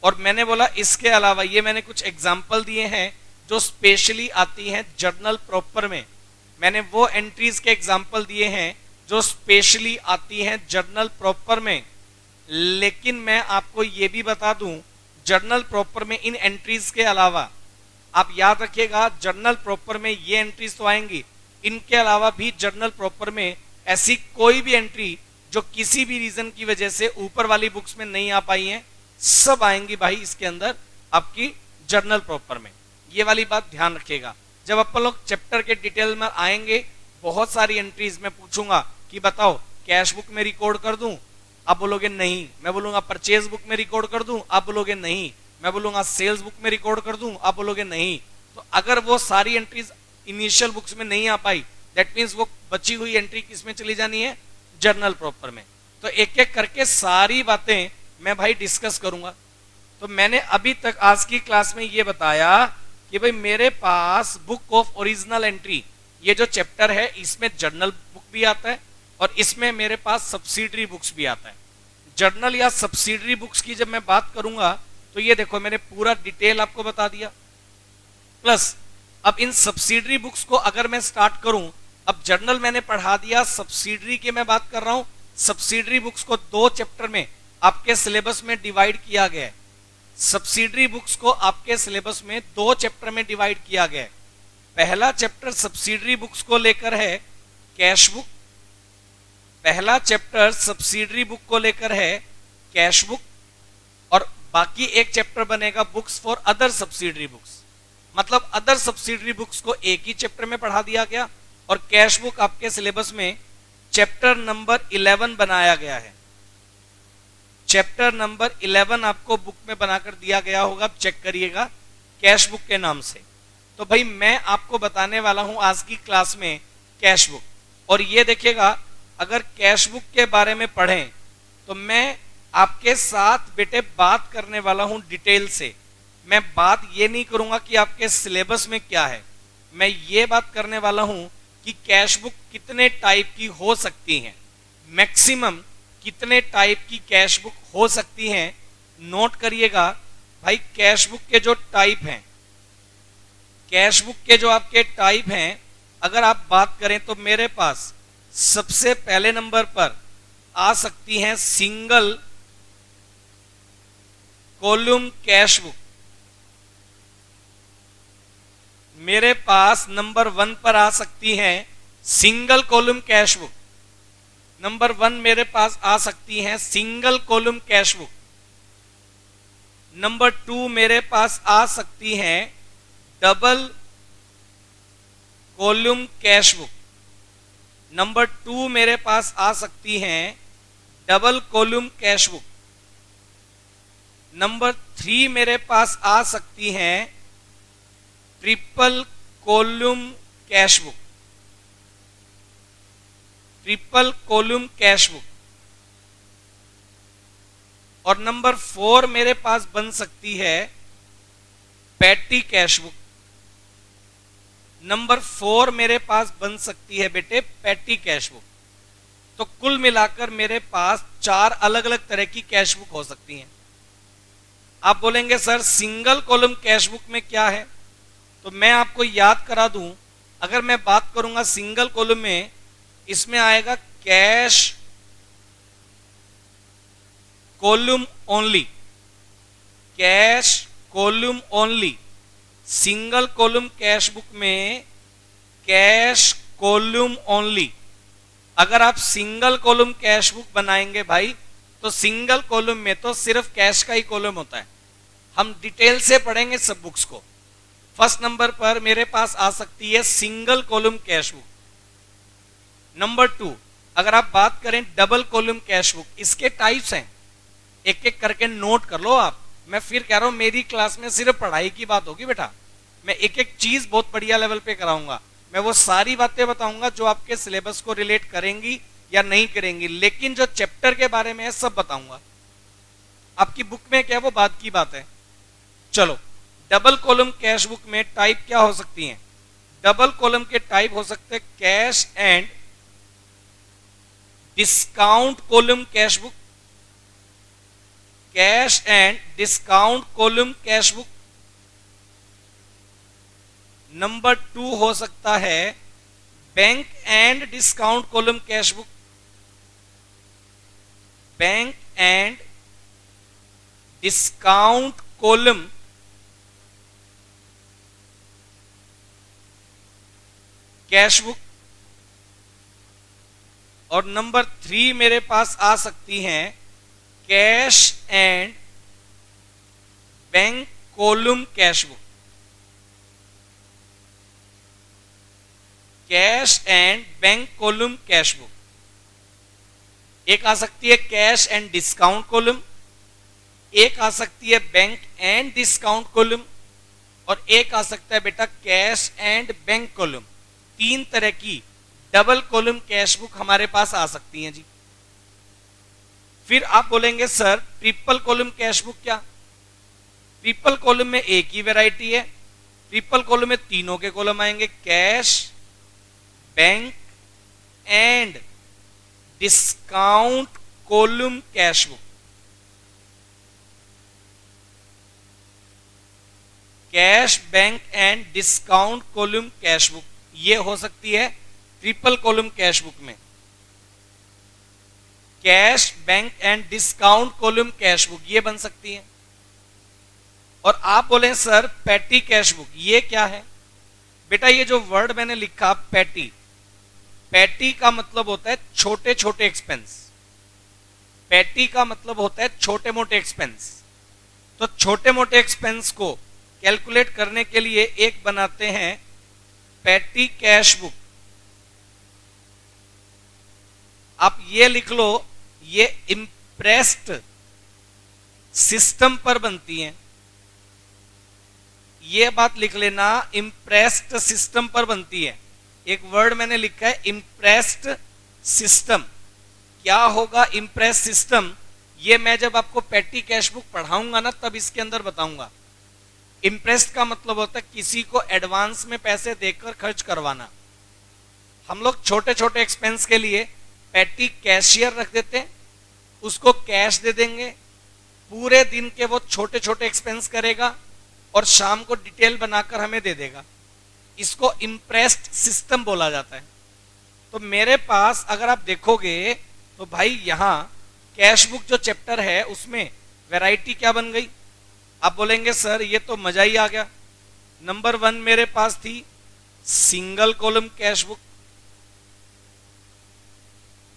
और मैंने बोला इसके अलावा ये मैंने कुछ एग्जाम्पल दिए हैं जो स्पेशली आती हैं जर्नल प्रॉपर में। मैंने वो एंट्रीज के एग्जाम्पल दिए हैं जो स्पेशली आती हैं जर्नल प्रॉपर में। लेकिन मैं आपको ये भी बता दूं, जर्नल प्रॉपर में इन एंट्रीज के अलावा आप याद रखिएगा, जर्नल प्रॉपर में ये एंट्रीज तो आएंगी, इनके अलावा भी जर्नल प्रॉपर में ऐसी कोई भी एंट्री जो किसी भी रीजन की वजह से ऊपर वाली बुक्स में नहीं आ पाई हैं, सब आएंगी भाई इसके अंदर आपकी जर्नल प्रॉपर में। ये वाली बात ध्यान रखिएगा। जब अपन लोग चैप्टर के डिटेल में आएंगे, बहुत सारी एंट्रीज में पूछूंगा कि बताओ कैश बुक में रिकॉर्ड कर दूं, आप बोलोगे नहीं। मैं बोलूंगा परचेज बुक में रिकॉर्ड कर दूं, आप बोलोगे नहीं। मैं बोलूंगा सेल्स बुक में रिकॉर्ड कर दूं, आप बोलोगे नहीं। तो अगर वो सारी एंट्रीज इनिशियल बुक्स में नहीं आ पाई, दैट मीन्स वो बची हुई एंट्री किस में चली जानी है, जर्नल प्रॉपर में। तो एक एक करके सारी बातें मैं भाई डिस्कस करूंगा। तो मैंने अभी तक आज की क्लास में ये बताया कि भाई मेरे पास बुक ऑफ ओरिजिनल एंट्री, ये जो चैप्टर है, इसमें जर्नल बुक भी आता है और इसमें मेरे पास सब्सिडरी बुक्स भी आता है। जर्नल या सब्सिडरी बुक्स की जब मैं बात करूंगा तो ये देखो मैंने पूरा डिटेल आपको बता दिया। प्लस अब इन सब्सिडरी बुक्स को अगर मैं स्टार्ट करूं, अब जर्नल मैंने पढ़ा दिया, सब्सिडरी की मैं बात कर रहा हूं। सब्सिडरी बुक्स को 2 चैप्टर में आपके सिलेबस में डिवाइड किया गया है। सब्सिडरी बुक्स को आपके सिलेबस में 2 चैप्टर में डिवाइड किया गया है। पहला चैप्टर सब्सिडरी बुक्स को लेकर है कैश बुक, पहला चैप्टर सब्सिडरी बुक को लेकर है कैश बुक, और बाकी एक चैप्टर बनेगा books for other subsidiary books. मतलब अदर सब्सिडरी बुक्स को एक ही चैप्टर में पढ़ा दिया गया और कैश बुक आपके सिलेबस में चैप्टर नंबर 11 बनाया गया है। चैप्टर नंबर 11 आपको बुक में बनाकर दिया गया होगा, चेक करिएगा, कैश बुक के नाम से। तो भाई मैं आपको बताने वाला हूं आज की क्लास में कैश बुक। और ये देखिएगा, अगर कैश बुक के बारे में पढ़ें तो मैं आपके साथ बेटे बात करने वाला हूं डिटेल से। मैं बात ये नहीं करूंगा कि आपके सिलेबस में क्या है, मैं ये बात करने वाला हूं कि कैश बुक कितने टाइप की हो सकती हैं, मैक्सिमम कितने टाइप की कैश बुक हो सकती हैं। नोट करिएगा भाई, कैश बुक के जो टाइप हैं, कैश बुक के जो आपके टाइप हैं, अगर आप बात करें तो मेरे पास सबसे पहले नंबर पर आ सकती हैं सिंगल कॉलम कैश बुक। मेरे पास नंबर 1 पर आ सकती हैं single column cash book. Number 1 मेरे पास आ सकती हैं single column cash book. Number 2 मेरे पास आ सकती हैं double column cash book. Number 2 मेरे पास आ सकती हैं double column cash book. Number 3 मेरे पास आ सकती हैं triple column cash book. Triple column cash book. और नंबर 4 मेरे पास बन सकती है पैटी कैश बुक। नंबर 4 मेरे पास बन सकती है बेटे पैटी कैश बुक। तो कुल मिलाकर मेरे पास 4 अलग अलग तरह की कैश बुक हो सकती हैं। आप बोलेंगे sir single column cash book में क्या है, तो मैं आपको याद करा दूं। अगर मैं बात करूंगा सिंगल कॉलम में, इसमें आएगा cash column only, cash column only. Single column cash book में कैश कॉलम ओनली। अगर आप सिंगल कॉलम कैश बुक बनाएंगे भाई, तो सिंगल कॉलम में तो सिर्फ कैश का ही कॉलम होता है। हम डिटेल से पढ़ेंगे सब बुक्स को। फर्स्ट नंबर पर मेरे पास आ सकती है single column cash book. Number 2, अगर आप बात करें डबल कॉलम कैश बुक, इसके टाइप्स हैं, एक एक करके नोट कर लो आप। मैं फिर कह रहा हूं मेरी क्लास में सिर्फ पढ़ाई की बात होगी बेटा, मैं एक एक चीज बहुत बढ़िया लेवल पे कराऊंगा। मैं वो सारी बातें बताऊंगा जो आपके सिलेबस को रिलेट करेंगी या नहीं करेंगी, लेकिन जो चैप्टर के बारे में है सब बताऊंगा। आपकी बुक में क्या है वो बात की बात है। चलो, डबल कॉलम कैश बुक में टाइप क्या हो सकती हैं? डबल कॉलम के टाइप हो सकते हैं cash and discount column cash book, cash and discount column cash book. Number 2 हो सकता है bank and discount column cash book, bank and discount column cash book. और नंबर 3 मेरे पास आ सकती हैं cash and bank column cash book, cash and bank column cash book. एक आ सकती है कैश एंड डिस्काउंट कॉलम, एक आ सकती है बैंक एंड डिस्काउंट कॉलम, और एक आ सकता है बेटा कैश एंड बैंक कॉलम। 3 तरह की डबल कॉलम कैश बुक हमारे पास आ सकती हैं जी। फिर आप बोलेंगे sir triple column cash book क्या? ट्रिपल कॉलम में एक ही वैरायटी है। ट्रिपल कॉलम में तीनों के कॉलम आएंगे, cash, bank and discount column cash book, cash, bank and discount column cash book. ये हो सकती है ट्रिपल कॉलम कैश बुक में, cash, bank and discount column cash book ये बन सकती है। और आप बोले सर पैटी कैश बुक ये क्या है? बेटा ये जो वर्ड मैंने लिखा पैटी, पैटी का मतलब होता है छोटे छोटे एक्सपेंस। पैटी का मतलब होता है छोटे मोटे एक्सपेंस। तो छोटे मोटे एक्सपेंस को कैलकुलेट करने के लिए एक बनाते हैं पैटी कैश बुक। आप ये लिख लो, ये इम्प्रेस्ड सिस्टम पर बनती हैं। ये बात लिख लेना, इम्प्रेस्ड सिस्टम पर बनती है। एक वर्ड मैंने लिखा है इम्प्रेस्ड सिस्टम। क्या होगा इम्प्रेस सिस्टम? ये मैं जब आपको पैटी कैश बुक पढ़ाऊंगा ना तब इसके अंदर बताऊंगा। इम्प्रेस्ड का मतलब होता है किसी को एडवांस में पैसे देकर खर्च करवाना। हम लोग छोटे छोटे एक्सपेंस के लिए पैटी कैशियर रख देते हैं, उसको कैश दे देंगे, पूरे दिन के वो छोटे छोटे एक्सपेंस करेगा और शाम को डिटेल बनाकर हमें दे देगा। इसको इम्प्रेस्ड सिस्टम बोला जाता है। तो मेरे पास अगर आप देखोगे तो भाई यहां कैश बुक जो चैप्टर है उसमें वैरायटी क्या बन गई? आप बोलेंगे सर ये तो मजा ही आ गया। नंबर 1 मेरे पास थी single column cash book,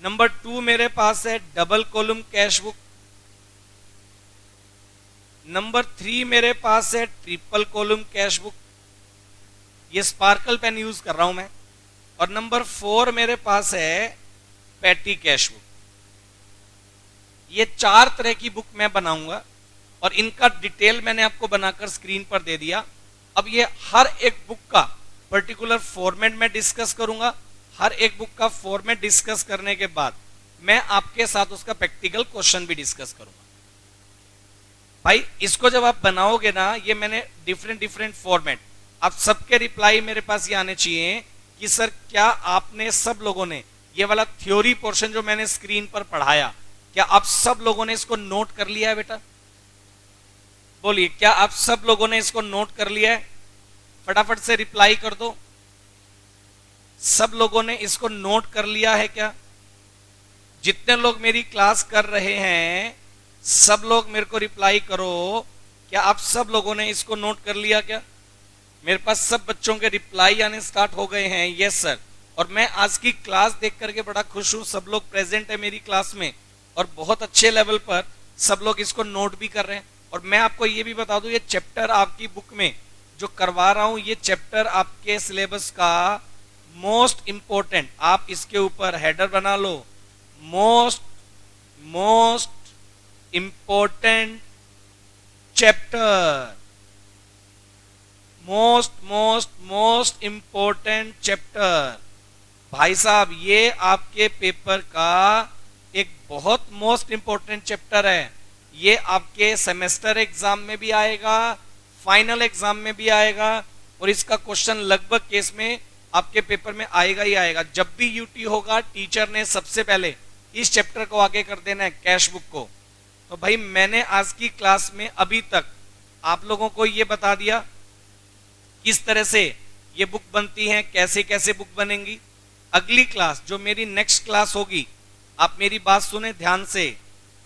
number 2 मेरे पास है double column cash book, number 3 मेरे पास है ट्रिपल कॉलम कैश बुक, ये स्पार्कल पेन यूज कर रहा हूं मैं, और नंबर 4 मेरे पास है पैटी कैश बुक। ये 4 तरह की बुक मैं बनाऊंगा और इनका डिटेल मैंने आपको बनाकर स्क्रीन पर दे दिया। अब ये हर एक बुक का पर्टिकुलर फॉर्मेट में डिस्कस करूंगा। हर एक बुक का फॉर्मेट डिस्कस करने के बाद मैं आपके साथ उसका प्रैक्टिकल क्वेश्चन भी डिस्कस करूंगा। भाई इसको जब आप बनाओगे ना, ये मैंने डिफरेंट फॉर्मेट, आप सबके रिप्लाई मेरे पास ये आने चाहिए कि सर क्या आपने सब लोगों ने ये वाला थ्योरी पोर्शन जो मैंने स्क्रीन पर पढ़ाया, क्या आप सब लोगों ने इसको नोट कर लिया है बेटा? बोलिए, क्या आप सब लोगों ने इसको नोट कर लिया है? फटाफट से रिप्लाई कर दो। सब लोगों ने इसको नोट कर लिया है क्या? जितने लोग मेरी क्लास कर रहे हैं सब लोग मेरे को रिप्लाई करो, क्या आप सब लोगों ने इसको नोट कर लिया क्या? मेरे पास सब बच्चों के रिप्लाई आने स्टार्ट हो गए हैं, यस सर। और मैं आज की क्लास देख करके बड़ा खुश हूं, सब लोग प्रेजेंट है मेरी क्लास में और बहुत अच्छे लेवल पर सब लोग इसको नोट भी कर रहे हैं। और मैं आपको ये भी बता दूं, ये चैप्टर आपकी बुक में जो करवा रहा हूं, ये चैप्टर आपके सिलेबस का मोस्ट इंपॉर्टेंट, आप इसके ऊपर हेडर बना लो, most important chapter, most important chapter. भाई साहब, ये आपके पेपर का एक बहुत मोस्ट इंपॉर्टेंट चैप्टर है। ये आपके सेमेस्टर एग्जाम में भी आएगा, फाइनल एग्जाम में भी आएगा, और इसका क्वेश्चन लगभग केस में आपके पेपर में आएगा ही आएगा। जब भी यूटी होगा, टीचर ने सबसे पहले इस चैप्टर को आगे कर देना है, कैश बुक को। तो भाई मैंने आज की क्लास में अभी तक आप लोगों को ये बता दिया किस तरह से ये बुक बनती है, कैसे कैसे बुक बनेंगी। अगली क्लास जो मेरी नेक्स्ट क्लास होगी, आप मेरी बात सुने ध्यान से।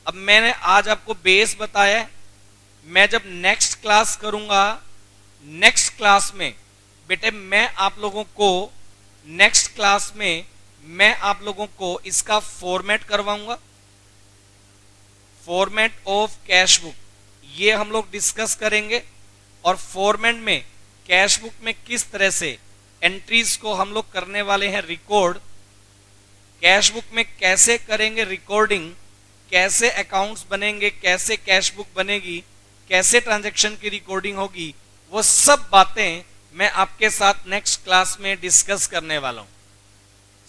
अब मैंने आज आपको बेस बताया, मैं जब नेक्स्ट क्लास करूंगा, नेक्स्ट क्लास में बेटे मैं आप लोगों को नेक्स्ट क्लास में मैं आप लोगों को इसका फॉर्मेट करवाऊंगा, फॉर्मेट ऑफ कैश बुक, ये हम लोग डिस्कस करेंगे। और फॉर्मेट में कैश बुक में किस तरह से एंट्रीज को हम लोग करने वाले हैं रिकॉर्ड, कैश बुक में कैसे करेंगे रिकॉर्डिंग, कैसे अकाउंट्स बनेंगे, कैसे कैश बुक बनेगी, कैसे ट्रांजैक्शन की रिकॉर्डिंग होगी, वो सब बातें मैं आपके साथ नेक्स्ट क्लास में डिस्कस करने वाला हूं।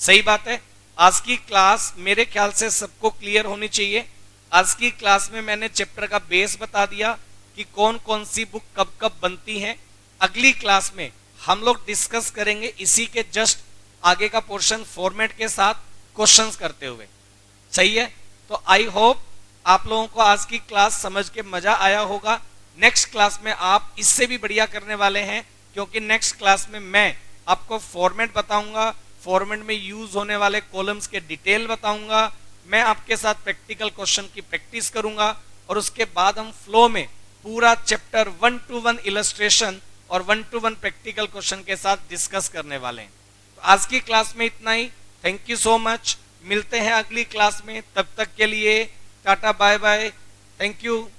सही बात है। आज की क्लास मेरे ख्याल से सबको क्लियर होनी चाहिए। आज की क्लास में मैंने चैप्टर का बेस बता दिया कि कौन कौन सी बुक कब कब बनती है। अगली क्लास में हम लोग डिस्कस करेंगे इसी के जस्ट आगे का पोर्शन फॉर्मेट के साथ क्वेश्चंस करते हुए। सही है। तो आई होप आप लोगों को आज की क्लास समझ के मजा आया होगा। नेक्स्ट क्लास में आप इससे भी बढ़िया करने वाले हैं, क्योंकि नेक्स्ट क्लास में मैं आपको फॉर्मेट बताऊंगा, फॉर्मेट में यूज होने वाले कॉलम्स के डिटेल बताऊंगा, मैं आपके साथ प्रैक्टिकल क्वेश्चन की प्रैक्टिस करूंगा, और उसके बाद हम फ्लो में पूरा चैप्टर 1-to-1 इलस्ट्रेशन और 1-to-1 प्रैक्टिकल क्वेश्चन के साथ डिस्कस करने वाले हैं। तो आज की क्लास में इतना ही। Thank you so much. मिलते हैं अगली क्लास में, तब तक के लिए tata bye bye. Thank you.